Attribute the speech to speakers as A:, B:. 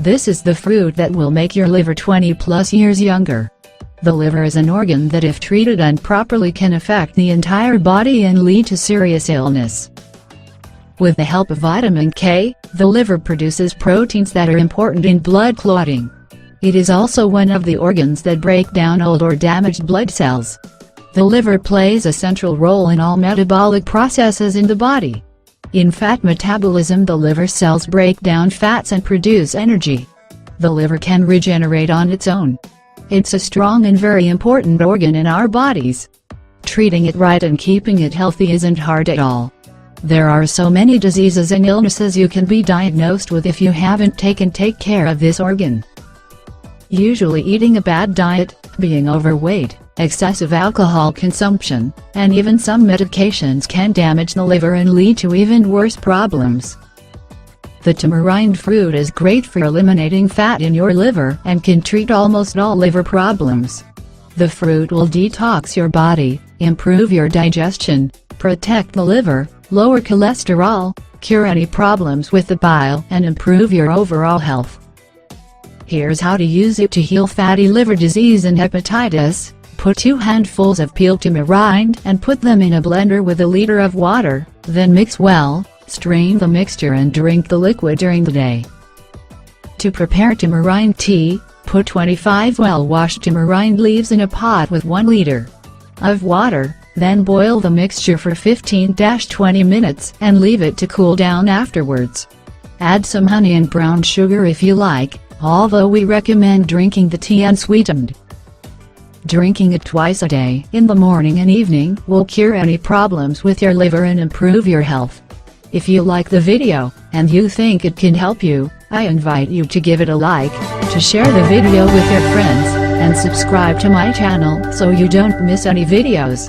A: This is the fruit that will make your liver 20 plus years younger. The liver is an organ that, if treated improperly, can affect the entire body and lead to serious illness. With the help of vitamin K, the liver produces proteins that are important in blood clotting. It is also one of the organs that break down old or damaged blood cells. The liver plays a central role in all metabolic processes in the body. In fat metabolism, the liver cells break down fats and produce energy. The liver can regenerate on its own. It's a strong and very important organ in our bodies. Treating it right and keeping it healthy isn't hard at all. There are so many diseases and illnesses you can be diagnosed with if you haven't take care of this organ. Usually eating a bad diet, being overweight, excessive alcohol consumption, and even some medications can damage the liver and lead to even worse problems. The tamarind fruit is great for eliminating fat in your liver and can treat almost all liver problems. The fruit will detox your body, improve your digestion, protect the liver, lower cholesterol, cure any problems with the bile, and improve your overall health. Here's how to use it to heal fatty liver disease and hepatitis. Put 2 handfuls of peeled tamarind and put them in a blender with a liter of water, then mix well, strain the mixture and drink the liquid during the day. To prepare tamarind tea, put 25 well-washed tamarind leaves in a pot with 1 liter of water, then boil the mixture for 15-20 minutes and leave it to cool down afterwards. Add some honey and brown sugar if you like, although we recommend drinking the tea unsweetened. Drinking it twice a day, in the morning and evening, will cure any problems with your liver and improve your health. If you like the video, and you think it can help you, I invite you to give it a like, to share the video with your friends, and subscribe to my channel so you don't miss any videos.